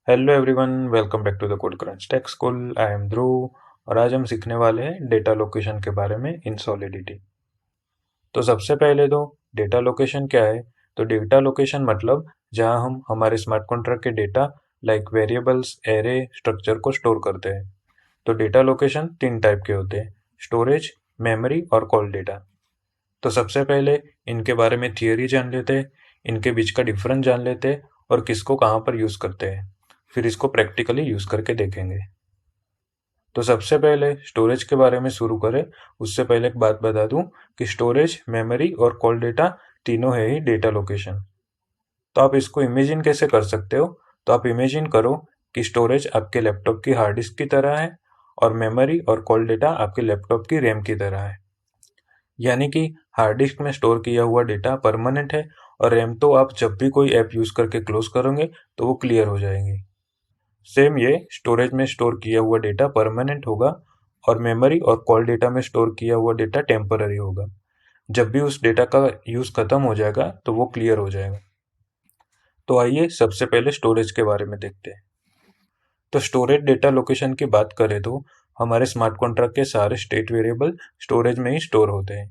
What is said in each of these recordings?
Hello everyone, welcome back to the code crunch tech school. I am Dhruv और आज हम सीखने वाले हैं डेटा लोकेशन के बारे में इन सॉलिडिटी। तो सबसे पहले तो डेटा लोकेशन क्या है। तो डेटा लोकेशन मतलब जहां हम हमारे स्मार्ट कॉन्ट्रैक्ट के data like variables, array, structure को स्टोर करते हैं। तो डेटा लोकेशन तीन टाइप के होते हैं: स्टोरेज, मेमोरी और कॉल डेटा। तो सबसे पहले इनके बारे में थियरी जान लेते हैं, इनके बीच का डिफरेंस जान लेते हैं और किसको कहाँ पर यूज़ करते हैं। फिर इसको प्रैक्टिकली यूज़ करके देखेंगे। तो सबसे पहले स्टोरेज के बारे में शुरू करें, उससे पहले एक बात बता दूं कि स्टोरेज, मेमोरी और कॉल डेटा तीनों है ही डेटा लोकेशन। तो आप इसको इमेजिन कैसे कर सकते हो। तो आप इमेजिन करो कि स्टोरेज आपके लैपटॉप की हार्ड डिस्क की तरह है और मेमोरी और कॉल डेटा आपके लैपटॉप की रैम की तरह है। यानी कि हार्ड डिस्क में स्टोर किया हुआ डेटा परमानेंट है और रैम तो आप जब भी कोई ऐप यूज़ करके क्लोज करोगे तो वो क्लियर हो जाएगी। सेम ये स्टोरेज में स्टोर किया हुआ डेटा परमानेंट होगा और मेमोरी और कॉल डेटा में स्टोर किया हुआ डेटा टेम्पररी होगा। जब भी उस डेटा का यूज़ खत्म हो जाएगा तो वो क्लियर हो जाएगा। तो आइए सबसे पहले स्टोरेज के बारे में देखते हैं। तो स्टोरेज डेटा लोकेशन की बात करें तो हमारे स्मार्ट कॉन्ट्रैक्ट के सारे स्टेट वेरिएबल स्टोरेज में ही स्टोर होते हैं।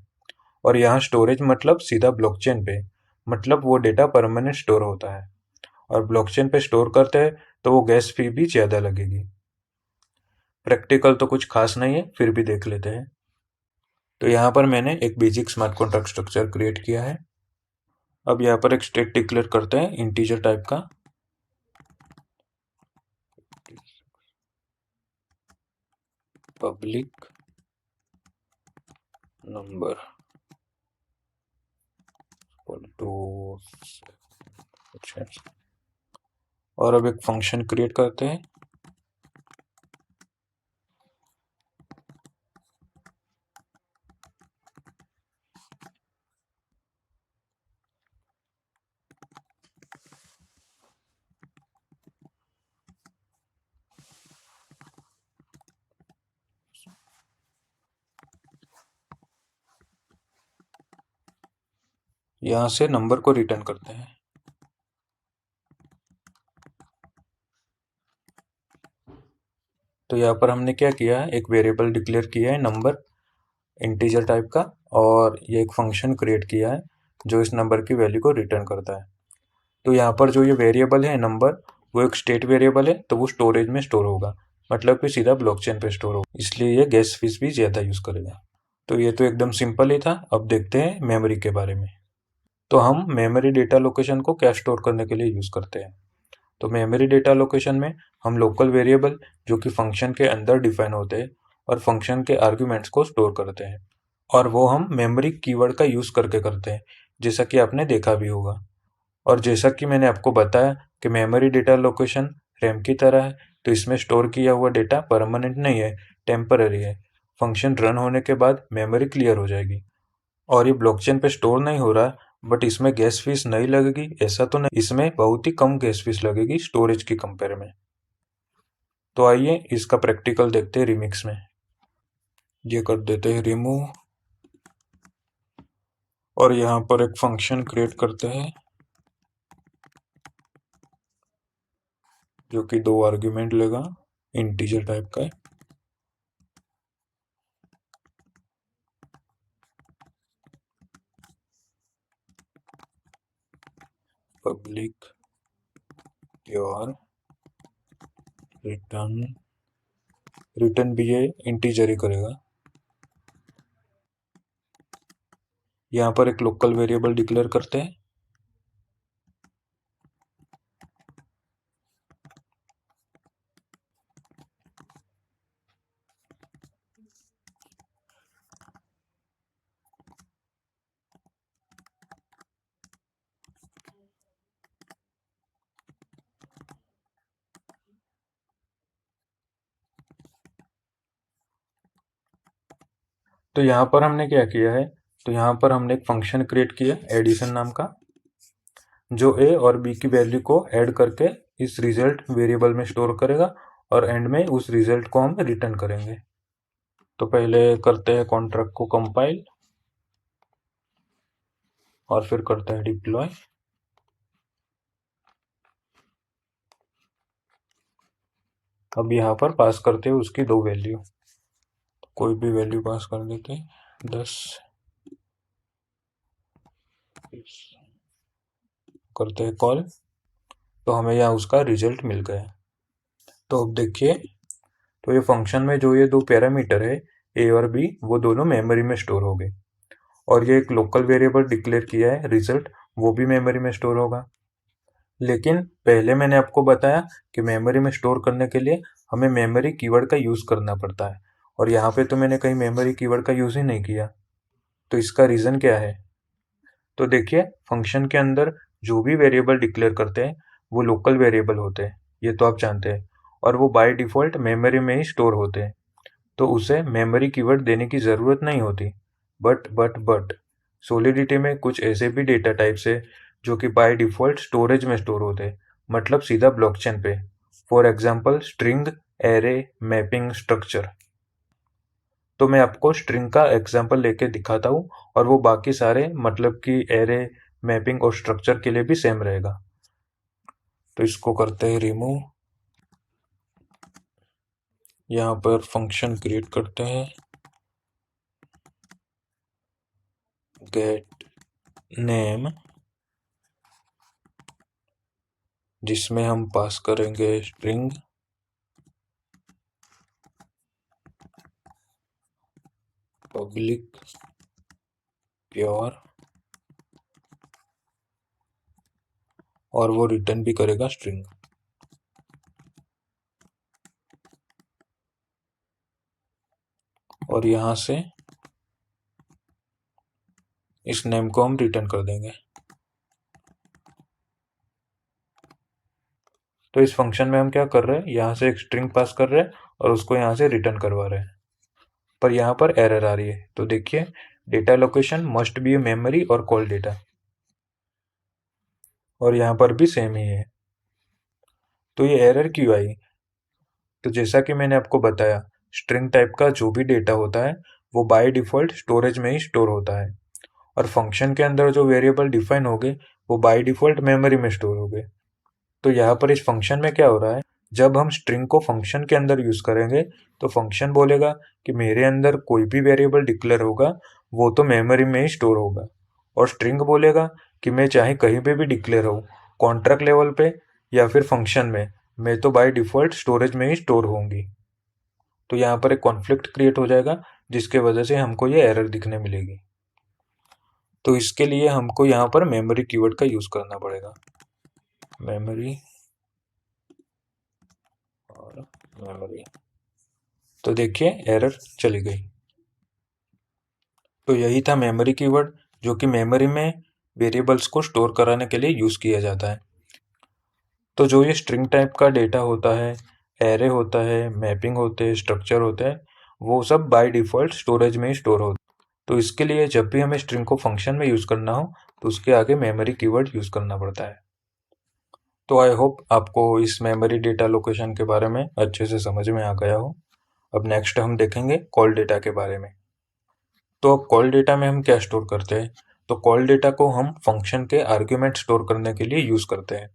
और यहाँ स्टोरेज मतलब सीधा ब्लॉकचेन पे, मतलब वो डेटा परमानेंट स्टोर होता है। और ब्लॉकचेन पे स्टोर करते हैं तो वो गैस फी भी ज़्यादा लगेगी। प्रैक्टिकल तो कुछ खास नहीं है, फिर भी देख लेते हैं। तो यहाँ पर मैंने एक basic smart contract structure create किया है। अब यहाँ पर एक स्टेट डिक्लेयर करते हैं इंटीजर टाइप का। Public number two. और अब एक फंक्शन क्रिएट करते हैं। यहाँ से नंबर को रिटर्न करते हैं। तो यहाँ पर हमने क्या किया है, एक वेरिएबल डिक्लेयर किया है नंबर, इंटीजर टाइप का, और ये एक फंक्शन क्रिएट किया है जो इस नंबर की वैल्यू को रिटर्न करता है। तो यहाँ पर जो ये वेरिएबल है नंबर, वो एक स्टेट वेरिएबल है, तो वो स्टोरेज में स्टोर होगा, मतलब कि सीधा ब्लॉकचेन पे स्टोर होगा, इसलिए ये गैस फीस भी ज़्यादा यूज़ करेगा। तो ये तो एकदम सिंपल ही था। अब देखते हैं मेमोरी के बारे में। तो हम मेमोरी डेटा लोकेशन को क्या स्टोर करने के लिए यूज़ करते हैं। तो मेमोरी डेटा लोकेशन में हम लोकल वेरिएबल जो कि फंक्शन के अंदर डिफाइन होते हैं और फंक्शन के आर्ग्यूमेंट्स को स्टोर करते हैं, और वो हम मेमोरी कीवर्ड का यूज़ करके करते हैं, जैसा कि आपने देखा भी होगा। और जैसा कि मैंने आपको बताया कि मेमोरी डेटा लोकेशन रैम की तरह है, तो इसमें स्टोर किया हुआ डेटा परमानेंट नहीं है, टेम्पररी है। फंक्शन रन होने के बाद मेमोरी क्लियर हो जाएगी। और ये ब्लॉकचेन पे स्टोर नहीं हो रहा, बट इसमें गैस फीस नहीं लगेगी ऐसा तो नहीं, इसमें बहुत ही कम गैस फीस लगेगी स्टोरेज की कंपेयर में। तो आइए इसका प्रैक्टिकल देखते हैं रिमिक्स में। ये कर देते हैं रिमूव, और यहाँ पर एक फंक्शन क्रिएट करते हैं जो कि दो आर्ग्यूमेंट लेगा, इंटीजर टाइप का है। पब्लिक प्योर रिटर्न, रिटर्न भी ये इंटीजर ही करेगा। यहाँ पर एक लोकल वेरिएबल डिक्लेयर करते हैं। तो यहाँ पर हमने क्या किया है, तो यहाँ पर हमने एक फंक्शन क्रिएट किया एडिशन नाम का, जो ए और बी की वैल्यू को ऐड करके इस रिजल्ट वेरिएबल में स्टोर करेगा और एंड में उस रिजल्ट को हम रिटर्न करेंगे। तो पहले करते हैं कॉन्ट्रैक्ट को कंपाइल और फिर करते हैं डिप्लॉय। अब यहाँ पर पास करते हैं उसकी दो वैल्यू, कोई भी वैल्यू पास कर देते हैं, 10 करते हैं कॉल, तो हमें यहाँ उसका रिजल्ट मिल गया। तो अब देखिए, तो ये फंक्शन में जो ये दो पैरामीटर है ए और बी, वो दोनों मेमोरी में स्टोर हो गए, और ये एक लोकल वेरिएबल डिक्लेयर किया है रिजल्ट, वो भी मेमोरी में स्टोर होगा। लेकिन पहले मैंने आपको बताया कि मेमोरी में स्टोर करने के लिए हमें मेमोरी कीवर्ड का यूज़ करना पड़ता है, और यहाँ पे तो मैंने कहीं मेमोरी कीवर्ड का यूज़ ही नहीं किया। तो इसका रीज़न क्या है? तो देखिए, फंक्शन के अंदर जो भी वेरिएबल डिक्लेयर करते हैं वो लोकल वेरिएबल होते हैं, ये तो आप जानते हैं, और वो बाय डिफ़ॉल्ट मेमोरी में ही स्टोर होते हैं, तो उसे मेमोरी कीवर्ड देने की ज़रूरत नहीं होती। बट सॉलिडिटी में कुछ ऐसे भी डेटा टाइप्स है जो कि बाय डिफ़ॉल्ट स्टोरेज में स्टोर होते हैं, मतलब सीधा ब्लॉकचेन पे। For example string, array, mapping, structure. तो मैं आपको स्ट्रिंग का एग्जांपल लेके दिखाता हूँ, और वो बाकी सारे मतलब कि एरे, मैपिंग और स्ट्रक्चर के लिए भी सेम रहेगा। तो इसको करते हैं रिमूव, यहाँ पर फंक्शन क्रिएट करते हैं गेट नेम, जिसमें हम पास करेंगे स्ट्रिंग, पब्लिक, प्योर, और वो रिटर्न भी करेगा स्ट्रिंग। और यहाँ से इस नेम को हम रिटर्न कर देंगे। तो इस फंक्शन में हम क्या कर रहे हैं, यहाँ से एक स्ट्रिंग पास कर रहे हैं और उसको यहाँ से रिटर्न करवा रहे हैं, पर यहाँ पर एरर आ रही है। तो देखिए, data location must be memory और कॉल डेटा, और यहाँ पर भी सेम ही है। तो ये एरर क्यों आई? तो जैसा कि मैंने आपको बताया, स्ट्रिंग टाइप का जो भी डेटा होता है वो बाय डिफ़ॉल्ट स्टोरेज में ही स्टोर होता है, और फंक्शन के अंदर जो वेरिएबल डिफाइन हो गए वो बाय डिफ़ॉल्ट मेमोरी में स्टोर हो गए। तो यहाँ पर इस फंक्शन में क्या हो रहा है, जब हम स्ट्रिंग को फंक्शन के अंदर यूज़ करेंगे तो फंक्शन बोलेगा कि मेरे अंदर कोई भी वेरिएबल डिक्लेयर होगा वो तो मेमोरी में ही स्टोर होगा, और स्ट्रिंग बोलेगा कि मैं चाहे कहीं पे भी डिक्लेयर हो, कॉन्ट्रैक्ट लेवल पे या फिर फंक्शन में, मैं तो बाय डिफ़ॉल्ट स्टोरेज में ही स्टोर होंगी। तो यहाँ पर एक कॉन्फ्लिक्ट क्रिएट हो जाएगा, जिसके वजह से हमको ये एरर दिखने मिलेगी। तो इसके लिए हमको यहाँ पर मेमोरी कीवर्ड का यूज़ करना पड़ेगा, मेमोरी और मेमोरी। तो देखिए, एरर चली गई। तो यही था मेमोरी कीवर्ड, जो कि मेमोरी में वेरिएबल्स को स्टोर कराने के लिए यूज़ किया जाता है। तो जो ये स्ट्रिंग टाइप का डेटा होता है, एरे होता है, मैपिंग होते हैं, स्ट्रक्चर होता है, वो सब बाय डिफ़ॉल्ट स्टोरेज में ही स्टोर होता है। तो इसके लिए जब भी हमें स्ट्रिंग को फंक्शन में यूज़ करना हो तो उसके आगे मेमोरी कीवर्ड यूज़ करना पड़ता है। तो आई होप आपको इस मेमोरी डेटा लोकेशन के बारे में अच्छे से समझ में आ गया हो। अब नेक्स्ट हम देखेंगे कॉल डेटा के बारे में। तो अब कॉल डेटा में हम क्या स्टोर करते हैं? तो कॉल डेटा को हम फंक्शन के आर्ग्यूमेंट स्टोर करने के लिए यूज़ करते हैं,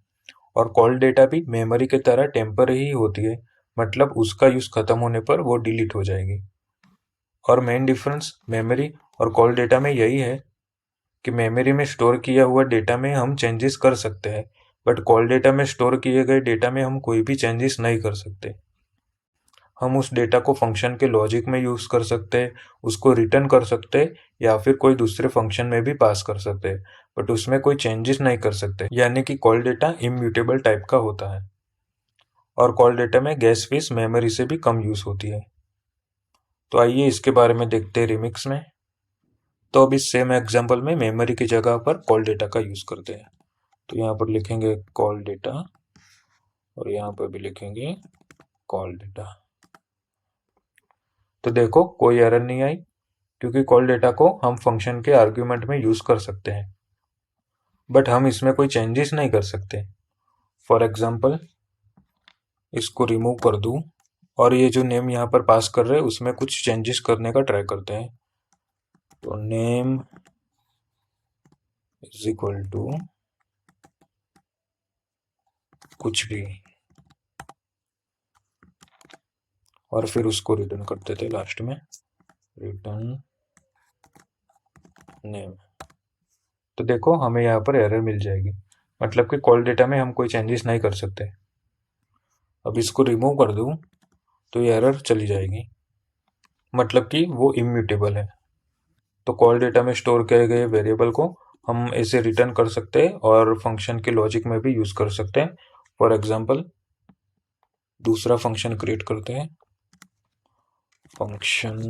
और कॉल डेटा भी मेमोरी की तरह टेम्पररी ही होती है, मतलब उसका यूज़ खत्म होने पर वो डिलीट हो जाएगी। और मेन डिफरेंस मेमोरी और कॉल डेटा में यही है कि मेमोरी में स्टोर किया हुआ डेटा में हम चेंजेस कर सकते हैं, बट कॉल डेटा में स्टोर किए गए डेटा में हम कोई भी चेंजेस नहीं कर सकते। हम उस डेटा को फंक्शन के लॉजिक में यूज़ कर सकते हैं, उसको रिटर्न कर सकते हैं, या फिर कोई दूसरे फंक्शन में भी पास कर सकते हैं, बट उसमें कोई चेंजेस नहीं कर सकते, यानी कि कॉल डेटा इम्यूटेबल टाइप का होता है। और कॉल डेटा में गैस फीस मेमोरी से भी कम यूज़ होती है। तो आइए इसके बारे में देखते हैं रिमिक्स में। तो अब इस सेम एग्जांपल में मेमोरी की जगह पर कॉल डेटा का यूज़ करते हैं। तो यहाँ पर लिखेंगे कॉल डेटा, और यहाँ पर भी लिखेंगे कॉल डेटा। तो देखो, कोई एरर नहीं आई, क्योंकि कॉल डेटा को हम फंक्शन के आर्ग्यूमेंट में यूज़ कर सकते हैं, बट हम इसमें कोई चेंजेस नहीं कर सकते। फॉर एग्जांपल इसको रिमूव कर दूँ, और ये जो नेम यहाँ पर पास कर रहे हैं उसमें कुछ चेंजेस करने का ट्राई करते हैं। तो नेम इज इक्वल टू कुछ भी, और फिर उसको रिटर्न करते थे लास्ट में, रिटर्न नेम। तो देखो हमें यहाँ पर एरर मिल जाएगी, मतलब कि कॉल डेटा में हम कोई चेंजेस नहीं कर सकते। अब इसको रिमूव कर दूँ तो ये एरर चली जाएगी, मतलब कि वो इम्यूटेबल है। तो कॉल डेटा में स्टोर किए गए वेरिएबल को हम ऐसे रिटर्न कर सकते हैं और फंक्शन के लॉजिक में भी यूज कर सकते हैं। फॉर एग्जांपल दूसरा फंक्शन क्रिएट करते हैं, फंक्शन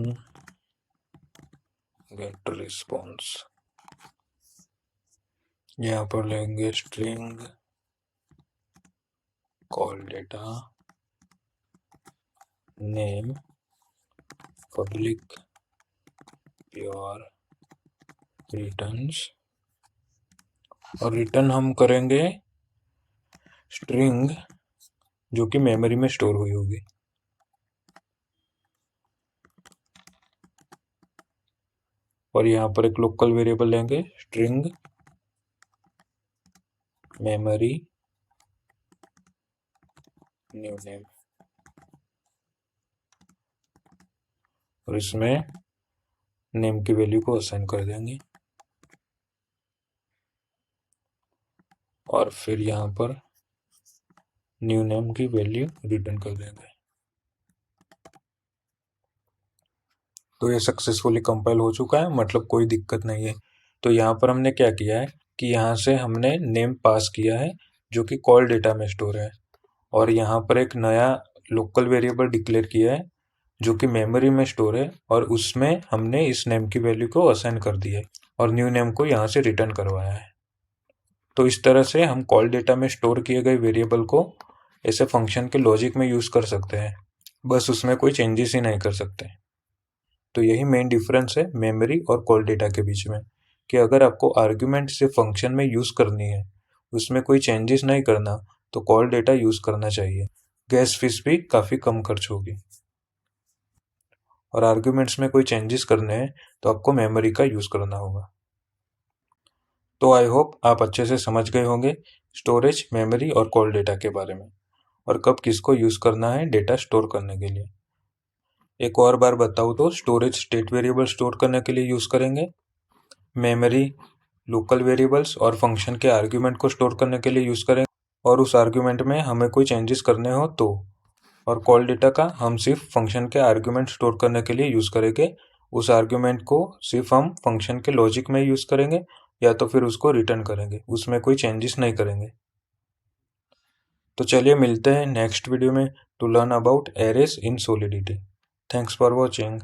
गेट रिस्पॉन्स। यहाँ पर लेंगे string call data name public pure returns, और रिटर्न हम करेंगे स्ट्रिंग जो कि मेमोरी में स्टोर हुई होगी। और यहाँ पर एक लोकल वेरिएबल लेंगे स्ट्रिंग मेमोरी न्यू नेम, और इसमें नेम की वैल्यू को असाइन कर देंगे और फिर यहाँ पर न्यू नेम की वैल्यू रिटर्न कर देंगे। तो ये सक्सेसफुली कंपाइल हो चुका है, मतलब कोई दिक्कत नहीं है। तो यहाँ पर हमने क्या किया है कि यहाँ से हमने नेम पास किया है जो कि कॉल डेटा में स्टोर है, और यहाँ पर एक नया लोकल वेरिएबल डिक्लेयर किया है जो कि मेमोरी में स्टोर है, और उसमें हमने इस नेम की वैल्यू को असाइन कर दिया है और न्यू नेम को यहाँ से रिटर्न करवाया है। तो इस तरह से हम कॉल डेटा में स्टोर किए गए वेरिएबल को ऐसे फंक्शन के लॉजिक में यूज कर सकते हैं, बस उसमें कोई चेंजेस ही नहीं कर सकते। तो यही मेन डिफरेंस है मेमोरी और कॉल डेटा के बीच में, कि अगर आपको आर्ग्यूमेंट से फंक्शन में यूज करनी है, उसमें कोई चेंजेस नहीं करना, तो कॉल डेटा यूज करना चाहिए। गैस फीस भी काफ़ी कम खर्च होगी। और आर्ग्यूमेंट्स में कोई चेंजेस करने हैं तो आपको मेमोरी का यूज करना होगा। तो आई होप आप अच्छे से समझ गए होंगे स्टोरेज, मेमोरी और कॉल डेटा के बारे में, और कब किसको यूज करना है डेटा स्टोर करने के लिए। एक और बार बताऊँ तो स्टोरेज स्टेट वेरिएबल स्टोर करने के लिए यूज करेंगे, मेमोरी लोकल वेरिएबल्स और फंक्शन के आर्ग्यूमेंट को स्टोर करने के लिए यूज करेंगे, और उस आर्ग्यूमेंट में हमें कोई चेंजेस करने हो तो। और कॉल डेटा का हम सिर्फ फंक्शन के आर्ग्यूमेंट स्टोर करने के लिए यूज करेंगे, उस आर्ग्यूमेंट को सिर्फ हम फंक्शन के लॉजिक में यूज करेंगे या तो फिर उसको रिटर्न करेंगे, उसमें कोई चेंजेस नहीं करेंगे। तो चलिए मिलते हैं नेक्स्ट वीडियो में to learn about arrays in Solidity. Thanks for watching.